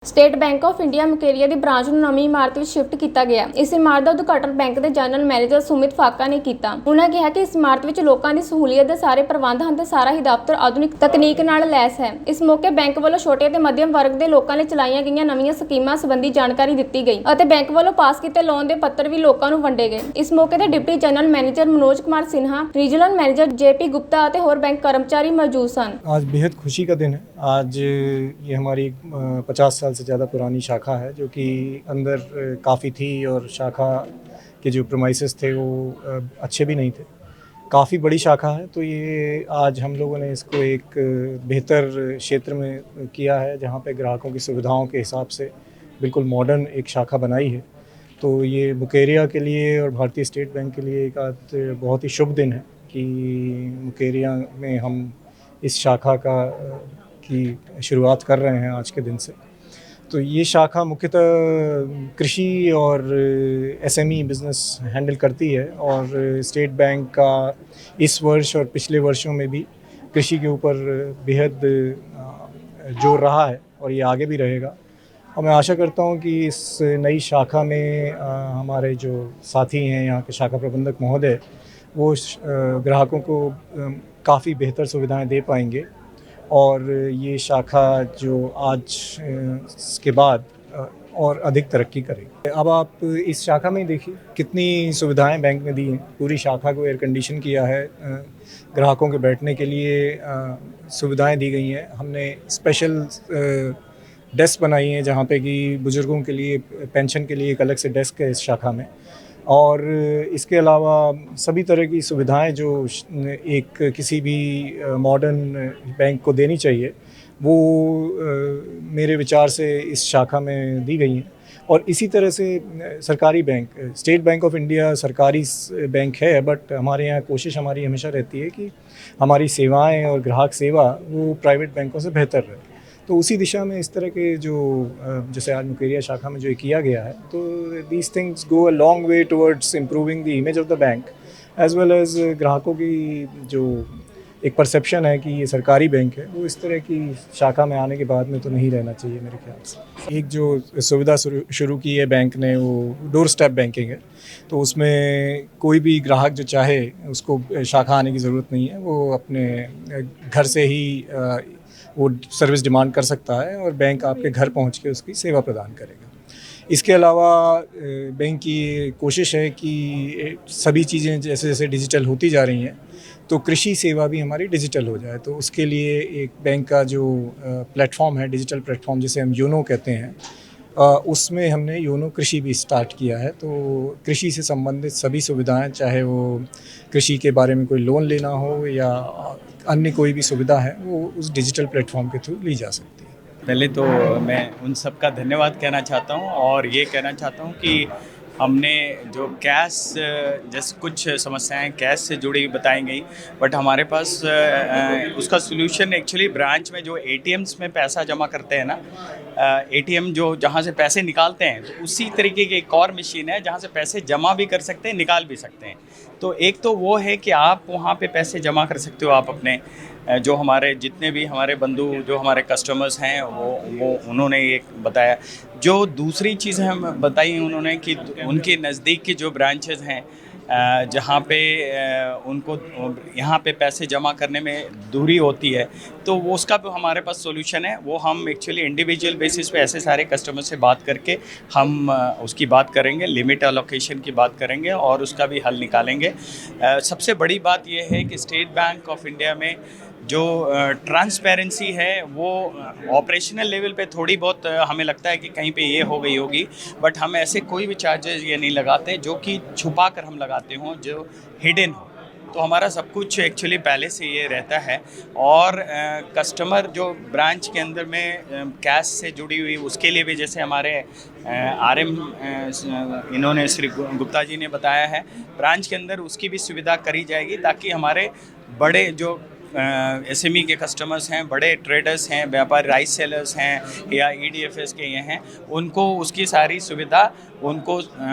State bank of India Mukerian the branch ਨੂੰ ਨਵੀਂ ਇਮਾਰਤ ਵਿੱਚ ਸ਼ਿਫਟ ਕੀਤਾ ਗਿਆ। ਇਸ ਇਮਾਰਤ ਦਾ ਉਦਘਾਟਨ ਬੈਂਕ ਦੇ ਜਨਰਲ ਮੈਨੇਜਰ ਸੁਮਿਤ ਫਾਕਾ ਨੇ ਕੀਤਾ। ਉਹਨਾਂ ਕਿਹਾ ਕਿ ਇਸ ਇਮਾਰਤ ਵਿੱਚ ਲੋਕਾਂ ਦੀ ਸਹੂਲੀਅਤ ਦੇ ਸਾਰੇ ਪ੍ਰਬੰਧ ਹਨ ਤੇ ਸਾਰਾ ਹੀ ਦਫ਼ਤਰ ਆਧੁਨਿਕ ਤਕਨੀਕ ਨਾਲ ਲੈਸ ਹੈ। ਇਸ ਮੌਕੇ ਬੈਂਕ ਵੱਲੋਂ ਛੋਟੇ ਅਤੇ ਮੱਧਮ ਵਰਗ ਦੇ ਲੋਕਾਂ ਲਈ ਚਲਾਈਆਂ ਗਈਆਂ ਨਵੀਆਂ ਸਕੀਮਾਂ ਸੰਬੰਧੀ ਜਾਣਕਾਰੀ ਦਿੱਤੀ ਗਈ ਅਤੇ ਬੈਂਕ ਵੱਲੋਂ ਪਾਸ ਕੀਤੇ ਲੋਨ ਦੇ ਪੱਤਰ ਵੀ ਲੋਕਾਂ ਨੂੰ ਵੰਡੇ ਗਏ। ਇਸ ਮੌਕੇ ਤੇ deputy general manager Manoj Kumar Sinha, regional manager JP Gupta और होर बैंक कर्मचारी मौजूद सन। आज बेहद खुशी का दिन है। आज ये हमारी 50 साल से ज़्यादा पुरानी शाखा है जो कि अंदर काफ़ी थी और शाखा के जो प्रेमाइसेस थे वो अच्छे भी नहीं थे। काफ़ी बड़ी शाखा है, तो ये आज हम लोगों ने इसको एक बेहतर क्षेत्र में किया है जहाँ पे ग्राहकों की सुविधाओं के हिसाब से बिल्कुल मॉडर्न एक शाखा बनाई है। तो ये मुकेरिया के लिए और भारतीय स्टेट बैंक के लिए एक बहुत ही शुभ दिन है कि मुकेरिया में हम इस शाखा की शुरुआत कर रहे हैं आज के दिन से। तो ये शाखा मुख्यतः कृषि और SME बिज़नेस हैंडल करती है और स्टेट बैंक का इस वर्ष और पिछले वर्षों में भी कृषि के ऊपर बेहद जोर रहा है और ये आगे भी रहेगा। और मैं आशा करता हूँ कि इस नई शाखा में हमारे जो साथी हैं यहाँ के शाखा प्रबंधक महोदय वो ग्राहकों को काफ़ी बेहतर सुविधाएं दे पाएंगे और ये शाखा जो आज के बाद और अधिक तरक्की करेगी। अब आप इस शाखा में देखिए कितनी सुविधाएं बैंक ने दी हैं। पूरी शाखा को एयर कंडीशन किया है, ग्राहकों के बैठने के लिए सुविधाएं दी गई हैं। हमने स्पेशल डेस्क बनाई है जहाँ पे कि बुज़ुर्गों के लिए पेंशन के लिए एक अलग से डेस्क है इस शाखा में। और इसके अलावा सभी तरह की सुविधाएं जो एक किसी भी मॉडर्न बैंक को देनी चाहिए वो मेरे विचार से इस शाखा में दी गई हैं। और इसी तरह से सरकारी bank, state bank of India सरकारी बैंक है, बट हमारे यहाँ कोशिश हमारी हमेशा रहती है कि हमारी सेवाएं और ग्राहक सेवा वो प्राइवेट बैंकों से बेहतर रहे। तो उसी दिशा में इस तरह के जो जैसे आज मुकेरिया शाखा में जो किया गया है, तो these things go a long way towards improving the image of the bank as well as ग्राहकों की जो एक परसेप्शन है कि ये सरकारी बैंक है वो इस तरह की शाखा में आने के बाद में तो नहीं रहना चाहिए मेरे ख्याल से। एक जो सुविधा शुरू की है बैंक ने वो डोर स्टेप बैंकिंग है, तो उसमें कोई भी ग्राहक जो चाहे उसको शाखा आने की ज़रूरत नहीं है, वो अपने घर से ही वो सर्विस डिमांड कर सकता है और बैंक आपके घर पहुंच के उसकी सेवा प्रदान करेगा। इसके अलावा बैंक की कोशिश है कि सभी चीज़ें जैसे जैसे डिजिटल होती जा रही हैं तो कृषि सेवा भी हमारी डिजिटल हो जाए। तो उसके लिए एक बैंक का जो प्लेटफॉर्म है, डिजिटल प्लेटफॉर्म जिसे हम योनो कहते हैं, उसमें हमने योनो कृषि भी स्टार्ट किया है। तो कृषि से संबंधित सभी सुविधाएं, चाहे वो कृषि के बारे में कोई लोन लेना हो या अन्य कोई भी सुविधा है, वो उस डिजिटल प्लेटफॉर्म के थ्रू ली जा सकती है। पहले तो मैं उन सब का धन्यवाद कहना चाहता हूँ और ये कहना चाहता हूँ कि हमने जो कैश, जैसे कुछ समस्याएं कैश से जुड़ी बताई गई, बट हमारे पास उसका सलूशन एक्चुअली ब्रांच में जो ATMs में पैसा जमा करते हैं ना, ATM जो जहाँ से पैसे निकालते हैं, तो उसी तरीके की एक और मशीन है जहाँ से पैसे जमा भी कर सकते हैं, निकाल भी सकते हैं। तो एक तो वो है कि आप वहाँ पे पैसे जमा कर सकते हो, आप अपने जो हमारे जितने भी हमारे बंधु जो हमारे कस्टमर्स हैं वो उन्होंने ये बताया। जो दूसरी चीज़ हम बताई उन्होंने कि उनके नज़दीक की जो ब्रांचेस हैं जहाँ पे उनको यहाँ पे पैसे जमा करने में दूरी होती है, तो वो उसका भी हमारे पास सॉल्यूशन है। वो हम एक्चुअली इंडिविजुअल बेसिस पे ऐसे सारे कस्टमर से बात करके हम उसकी बात करेंगे, लिमिट एलोकेशन की बात करेंगे और उसका भी हल निकालेंगे। सबसे बड़ी बात ये है कि स्टेट बैंक ऑफ इंडिया में जो ट्रांसपेरेंसी है वो ऑपरेशनल लेवल पे थोड़ी बहुत हमें लगता है कि कहीं पे ये हो गई होगी, बट हम ऐसे कोई भी चार्जेस ये नहीं लगाते जो कि छुपा कर हम लगाते हों, जो हिडन हो। तो हमारा सब कुछ एक्चुअली पहले से ये रहता है। और कस्टमर जो ब्रांच के अंदर में कैश से जुड़ी हुई, उसके लिए भी जैसे हमारे RM इन्होंने श्री गुप्ता जी ने बताया है, ब्रांच के अंदर उसकी भी सुविधा करी जाएगी ताकि हमारे बड़े जो SME के कस्टमर्स हैं, बड़े ट्रेडर्स हैं, व्यापारी राइस सेलर्स हैं या EDFS के ये हैं, उनको उसकी सारी सुविधा, उनको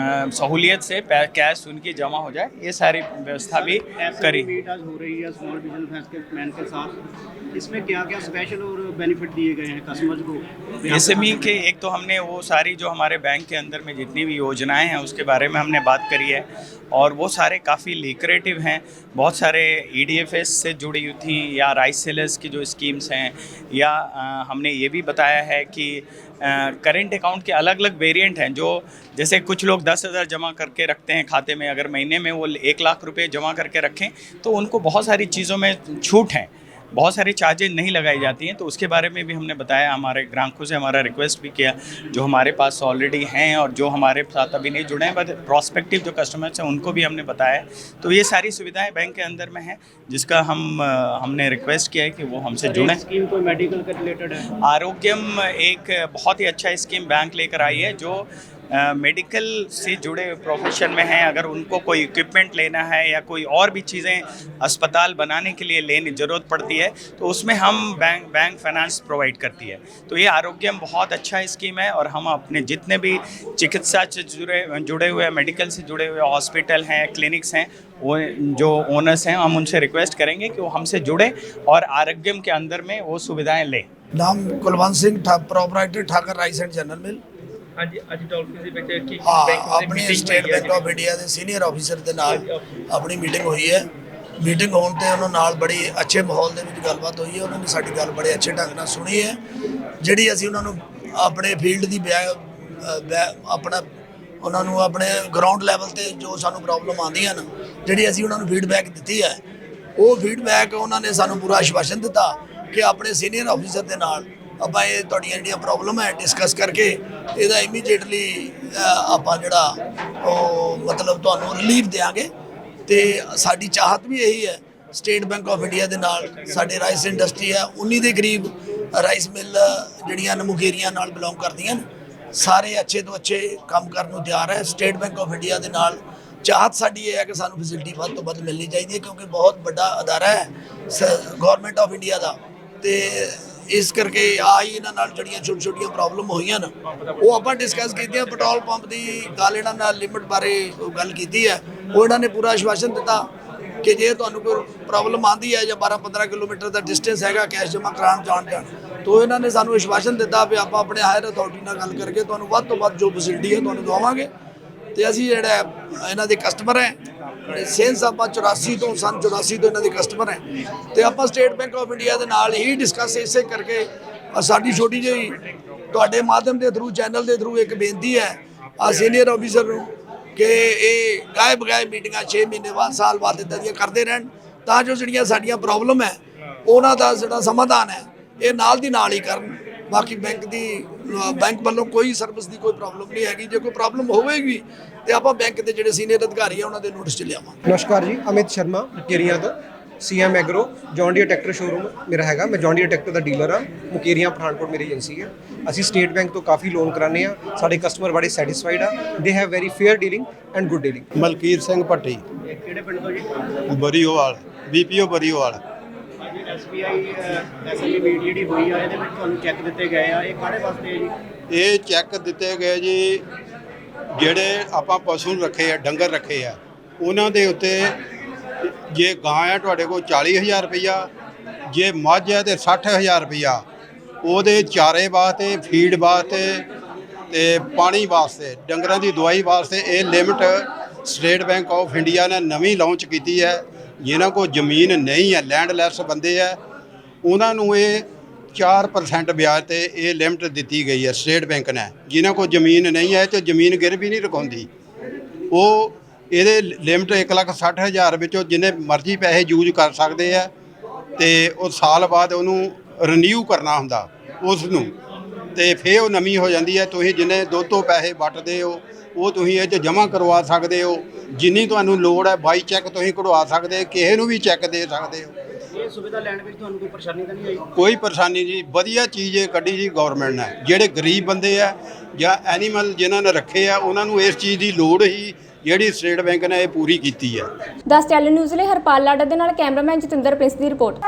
सहूलियत से कैश उनकी जमा हो जाए, ये सारी व्यवस्था भी करी मीट आज हो रही है स्मॉल बिजनेस के प्लान के साथ। इसमें क्या क्या स्पेशल और बेनिफिट दिए गए हैं कस्टमर्स को? एसएमई के एक तो हमने वो सारी जो हमारे बैंक के अंदर में जितनी भी योजनाएं हैं उसके बारे में हमने बात करी है, और वो सारे काफ़ी लिक्रेटिव हैं। बहुत सारे ईडीएफएस से जुड़ी हुई थी, या राइस सेलर्स की जो स्कीम्स हैं, या हमने ये भी बताया है कि करेंट अकाउंट के अलग अलग वेरिएंट हैं। जो जैसे कुछ लोग 10,000 जमा करके रखते हैं खाते में, अगर महीने में वो 1 लाख रुपए जमा करके रखें तो उनको बहुत सारी चीज़ों में छूट हैं, बहुत सारी चार्जेज नहीं लगाई जाती हैं। तो उसके बारे में भी हमने बताया, हमारे ग्राहकों से हमारा रिक्वेस्ट भी किया जो हमारे पास ऑलरेडी हैं और जो हमारे साथ अभी नहीं जुड़े हैं, बट प्रॉस्पेक्टिव जो कस्टमर्स हैं उनको भी हमने बताया। तो ये सारी सुविधाएं बैंक के अंदर में हैं, जिसका हमने रिक्वेस्ट किया है कि वो हमसे जुड़ें। स्कीम कोई मेडिकल के रिलेटेड है? आरोग्यम एक बहुत ही अच्छा स्कीम बैंक लेकर आई है, जो मेडिकल से जुड़े प्रोफेशन में हैं। अगर उनको कोई इक्विपमेंट लेना है या कोई और भी चीज़ें अस्पताल बनाने के लिए लेने ज़रूरत पड़ती है, तो उसमें हम बैंक फाइनेंस प्रोवाइड करती है। तो ये आरोग्यम बहुत अच्छा स्कीम है, और हम अपने जितने भी चिकित्सा से जुड़े हुए मेडिकल से जुड़े हुए हॉस्पिटल हैं, क्लिनिक्स हैं, वो जो ओनर्स हैं, हम उनसे रिक्वेस्ट करेंगे कि वो हमसे जुड़ें और आरोग्यम के अंदर में वो सुविधाएँ लें। नाम Kulwant Singh proprietor Thakar rice and general mill. ਹਾਂਜੀ ਅੱਜ ਡਾਲਫਿਨ ਦੇ ਵਿੱਚ ਕੀ हाँ ਬੈਂਕ ਦੀ अपनी meeting state bank of India के सीनियर ऑफिसर के नाल अपनी मीटिंग हुई है। मीटिंग होने ते उन्होंने नाल बड़ी अच्छे माहौल ਦੇ ਵਿੱਚ ਗੱਲਬਾਤ ਹੋਈ ਹੈ। ਉਹਨਾਂ ਨੇ ਸਾਡੀ ਗੱਲ ਬੜੇ ਅੱਛੇ ਢੰਗ ਨਾਲ ਸੁਣੀ ਹੈ। ਜਿਹੜੀ ਅਸੀਂ ਉਹਨਾਂ ਨੂੰ ਆਪਣੇ ਫੀਲਡ ਦੀ ਆਪਣਾ ਉਹਨਾਂ ਨੂੰ ਆਪਣੇ ਗਰਾਊਂਡ ਲੈਵਲ ਤੇ ਜੋ ਸਾਨੂੰ ਪ੍ਰੋਬਲਮ ਆਉਂਦੀਆਂ ਨੇ, ਜਿਹੜੀ ਅਸੀਂ ਉਹਨਾਂ ਨੂੰ ਫੀਡਬੈਕ ਦਿੱਤੀ ਹੈ, ਉਹ ਫੀਡਬੈਕ ਉਹਨਾਂ ਨੇ ਸਾਨੂੰ ਪੂਰਾ ਆਸ਼ਵਾਸਨ ਦਿੱਤਾ ਕਿ ਆਪਣੇ ਸੀਨੀਅਰ ਆਫਿਸਰ ਦੇ ਨਾਲ ਆਪਾਂ ਇਹ ਤੁਹਾਡੀਆਂ ਜਿਹੜੀਆਂ ਪ੍ਰੋਬਲਮ ਹੈ ਡਿਸਕਸ ਕਰਕੇ ਇਹਦਾ ਇਮੀਡੀਏਟਲੀ ਆਪਾਂ ਜਿਹੜਾ ਉਹ ਮਤਲਬ ਤੁਹਾਨੂੰ ਰਿਲੀਫ ਦੇਵਾਂਗੇ। ਤੇ ਸਾਡੀ ਚਾਹਤ ਵੀ ਇਹੀ ਹੈ, ਸਟੇਟ ਬੈਂਕ ਆਫ ਇੰਡੀਆ ਦੇ ਨਾਲ ਸਾਡੇ ਰਾਈਸ ਇੰਡਸਟਰੀ ਹੈ 19 ਦੇ ਕਰੀਬ ਰਾਈਸ ਮਿਲ ਜਿਹੜੀਆਂ ਮੁਕੇਰੀਆਂ ਨਾਲ ਬਿਲੋਂਗ ਕਰਦੀਆਂ ਨੇ, ਸਾਰੇ ਅੱਛੇ ਤੋਂ ਅੱਛੇ ਕੰਮ ਕਰਨ ਨੂੰ ਤਿਆਰ ਹੈ। ਸਟੇਟ ਬੈਂਕ ਆਫ ਇੰਡੀਆ ਦੇ ਨਾਲ ਚਾਹਤ ਸਾਡੀ ਇਹ ਹੈ ਕਿ ਸਾਨੂੰ ਫੈਸਿਲਿਟੀ ਵੱਧ ਤੋਂ ਵੱਧ ਮਿਲਣੀ ਚਾਹੀਦੀ ਹੈ, ਕਿਉਂਕਿ ਬਹੁਤ ਵੱਡਾ ਅਦਾਰਾ ਹੈ ਗਵਰਨਮੈਂਟ ਆਫ ਇੰਡੀਆ ਦਾ। ਤੇ ਇਸ ਕਰਕੇ ਆ ਹੀ ਇਹਨਾਂ ਨਾਲ ਜਿਹੜੀਆਂ ਛੋਟੀ ਛੋਟੀਆਂ ਪ੍ਰੋਬਲਮ ਹੋਈਆਂ ਨੇ ਉਹ ਆਪਾਂ ਡਿਸਕਸ ਕੀਤੀਆਂ। ਪੈਟਰੋਲ ਪੰਪ ਦੀ ਗੱਲ ਇਹਨਾਂ ਨਾਲ ਲਿਮਿਟ ਬਾਰੇ ਗੱਲ ਕੀਤੀ ਹੈ, ਉਹ ਇਹਨਾਂ ਨੇ ਪੂਰਾ ਆਸ਼ਵਾਸਨ ਦਿੱਤਾ ਕਿ ਜੇ ਤੁਹਾਨੂੰ ਕੋਈ ਪ੍ਰੋਬਲਮ ਆਉਂਦੀ ਹੈ ਜਾਂ 12-15 ਕਿਲੋਮੀਟਰ ਦਾ ਡਿਸਟੈਂਸ ਹੈਗਾ ਕੈਸ਼ ਜਮ੍ਹਾਂ ਕਰਾਉਣ ਜਾਣ ਤੋਂ ਇਹਨਾਂ ਨੇ ਸਾਨੂੰ ਆਸ਼ਵਾਸਨ ਦਿੱਤਾ ਵੀ ਆਪਾਂ ਆਪਣੇ ਹਾਇਰ ਅਥਾਰਟੀ ਨਾਲ ਗੱਲ ਕਰਕੇ ਤੁਹਾਨੂੰ ਵੱਧ ਤੋਂ ਵੱਧ ਜੋ ਫੈਸਿਲਿਟੀ ਹੈ ਤੁਹਾਨੂੰ ਦਵਾਵਾਂਗੇ। ਤੇ ਅਸੀਂ ਜਿਹੜਾ ਇਹਨਾਂ ਦੇ ਕਸਟਮਰ ਹੈ, ਸੇਲਸ ਆਪਾਂ 84 ਤੋਂ ਸਨ 84 ਤੋਂ ਇਹਨਾਂ ਦੇ ਕਸਟਮਰ ਹੈ। ਤੇ ਆਪਾਂ ਸਟੇਟ ਬੈਂਕ ਆਫ ਇੰਡੀਆ ਦੇ ਨਾਲ ਹੀ ਡਿਸਕਸ ਇਸੇ ਕਰਕੇ ਸਾਡੀ ਛੋਟੀ ਜਿਹੀ ਤੁਹਾਡੇ ਮਾਧਿਅਮ ਦੇ ਥਰੂ ਚੈਨਲ ਦੇ ਥਰੂ ਇੱਕ ਬੇਨਤੀ ਹੈ ਆ ਸੀਨੀਅਰ ਆਫੀਸਰ ਨੂੰ ਕਿ ਇਹ ਗਾਇਬ ਮੀਟਿੰਗਾਂ 6 ਮਹੀਨੇ ਬਾਅਦ ਸਾਲ ਬਾਅਦ ਇੱਦਾਂ ਦੀਆਂ ਕਰਦੇ ਰਹਿਣ, ਤਾਂ ਜੋ ਜਿਹੜੀਆਂ ਸਾਡੀਆਂ ਪ੍ਰੋਬਲਮ ਹੈ ਉਹਨਾਂ ਦਾ ਜਿਹੜਾ ਸਮਾਧਾਨ ਹੈ ਇਹ ਨਾਲ ਦੀ ਨਾਲ ਹੀ ਕਰਨ। ਬਾਕੀ ਬੈਂਕ ਵੱਲੋਂ ਕੋਈ ਸਰਵਿਸ ਦੀ ਕੋਈ ਪ੍ਰੋਬਲਮ ਨਹੀਂ ਹੈਗੀ। ਜੇ ਕੋਈ ਪ੍ਰੋਬਲਮ ਹੋਵੇਗੀ ਤੇ ਆਪਾਂ ਬੈਂਕ ਦੇ ਜਿਹੜੇ ਸੀਨੀਅਰ ਅਧਿਕਾਰੀ ਆ ਉਹਨਾਂ ਦੇ ਨੋਟਿਸ 'ਚ ਲਿਆਵਾਂਗੇ। ਨਮਸਕਾਰ ਜੀ, ਅਮਿਤ ਸ਼ਰਮਾ ਮੁਕੇਰੀਆਂ ਤੋਂ CM agro John Deere tractor showroom ਮੇਰਾ ਹੈਗਾ। ਮੈਂ ਜੌਨ ਡੀਅਰ ਟਰੈਕਟਰ ਦਾ ਡੀਲਰ ਹਾਂ। ਮੁਕੇਰੀਆਂ ਪਠਾਨਕੋਟ ਮੇਰੀ ਏਜੰਸੀ ਹੈ। ਅਸੀਂ ਸਟੇਟ ਬੈਂਕ ਤੋਂ ਕਾਫੀ ਲੋਨ ਕਰਾਉਂਦੇ ਹਾਂ। ਸਾਡੇ ਕਸਟਮਰ ਬੜੇ ਸੈਟੀਸਫਾਈਡ ਆ। They have very fair dealing and good dealing. Malkit Singh Bhatti, ਕਿਹੜੇ ਪਿੰਡ ਤੋਂ ਜੀ? Bariowal, BPO Bariowal. SBI SME meet ਜਿਹੜੀ ਹੋਈ ਆ ਇਹਦੇ ਵਿੱਚ ਤੁਹਾਨੂੰ ਚੈੱਕ ਦਿੱਤੇ ਗਏ ਆ, ਇਹ ਕਾਹਦੇ ਵਾਸਤੇ ਹੈ ਜੀ? ਇਹ ਚੈੱਕ ਦਿੱਤੇ ਗਏ ਜੀ, ਜਿਹੜੇ ਆਪਾਂ ਪਸ਼ੂ ਰੱਖੇ ਆ, ਡੰਗਰ ਰੱਖੇ ਆ, ਉਹਨਾਂ ਦੇ ਉੱਤੇ ਜੇ ਗਾਂ ਆ ਤੁਹਾਡੇ ਕੋਲ 40,000 ਰੁਪਈਆ, ਜੇ ਮੱਝ ਹੈ ਤੇ 60,000 ਰੁਪਈਆ। ਉਹਦੇ ਚਾਰੇ ਵਾਸਤੇ, ਫੀਡ ਵਾਸਤੇ ਤੇ ਪਾਣੀ ਵਾਸਤੇ, ਡੰਗਰਾਂ ਦੀ ਦਵਾਈ ਵਾਸਤੇ ਇਹ limit state bank of India ਨੇ ਨਵੀਂ ਲਾਂਚ ਕੀਤੀ ਹੈ। ਜਿਨ੍ਹਾਂ ਕੋਲ ਜ਼ਮੀਨ ਨਹੀਂ ਹੈ, ਲੈਂਡਲੈਸ ਬੰਦੇ ਆ, ਉਹਨਾਂ ਨੂੰ ਇਹ 4% ਵਿਆਜ ਤੇ ਇਹ ਲਿਮਟ ਦਿੱਤੀ ਗਈ ਹੈ ਸਟੇਟ ਬੈਂਕ ਨੇ। ਜਿਨ੍ਹਾਂ ਕੋਲ ਜ਼ਮੀਨ ਨਹੀਂ ਹੈ ਤੇ ਜ਼ਮੀਨ ਗਿਰਵੀ ਨਹੀਂ ਰਖਾਉਂਦੀ, ਉਹ ਇਹਦੇ ਲਿਮਟ 1,60,000 ਵਿੱਚੋਂ ਜਿੰਨੇ ਮਰਜ਼ੀ ਪੈਸੇ ਯੂਜ਼ ਕਰ ਸਕਦੇ ਆ। ਤੇ ਉਹ ਸਾਲ ਬਾਅਦ ਉਹਨੂੰ ਰੀਨਿਊ ਕਰਨਾ ਹੁੰਦਾ ਉਸ ਨੂੰ, ਤੇ ਫਿਰ ਉਹ ਨਵੀਂ ਹੋ ਜਾਂਦੀ ਹੈ। ਤੁਸੀਂ ਜਿੰਨੇ ਦੁੱਧ ਤੋਂ ਪੈਸੇ ਵੱਟਦੇ ਹੋ ਉਹ ਤੁਸੀਂ ਇਹ 'ਚ ਜਮ੍ਹਾਂ ਕਰਵਾ ਸਕਦੇ ਹੋ। ਜਿੰਨੀ ਤੁਹਾਨੂੰ ਲੋੜ ਹੈ ਬਾਈ ਚੈੱਕ ਤੁਸੀਂ ਕਢਵਾ ਸਕਦੇ, ਕਿਸੇ ਨੂੰ ਵੀ ਚੈੱਕ ਦੇ ਸਕਦੇ ਹੋ। ਇਹ ਸੁਵਿਧਾ ਲੈਣ ਵਿੱਚ ਤੁਹਾਨੂੰ ਕੋਈ ਪਰੇਸ਼ਾਨੀ ਤਾਂ ਨਹੀਂ ਆਈ? ਕੋਈ ਪਰੇਸ਼ਾਨੀ ਜੀ, ਵਧੀਆ ਚੀਜ਼ ਇਹ ਕੱਢੀ ਜੀ ਗਵਰਨਮੈਂਟ ਨੇ। ਜਿਹੜੇ ਗਰੀਬ ਬੰਦੇ ਆ ਜਾਂ ਐਨੀਮਲ ਜਿਨ੍ਹਾਂ ਨੇ ਰੱਖੇ ਆ, ਉਹਨਾਂ ਨੂੰ ਇਸ ਚੀਜ਼ ਦੀ ਲੋੜ ਹੀ ਜਿਹੜੀ ਸਟੇਟ ਬੈਂਕ ਨੇ ਇਹ ਪੂਰੀ ਕੀਤੀ ਹੈ। 10 ਟੈਲੀ ਨਿਊਜ਼ ਲਈ ਹਰਪਾਲ ਲਾਡਾ ਦੇ ਨਾਲ ਕੈਮਰਾਮੈਨ ਜਤਿੰਦਰ ਪ੍ਰਿੰਸ ਦੀ ਰਿਪੋਰਟ।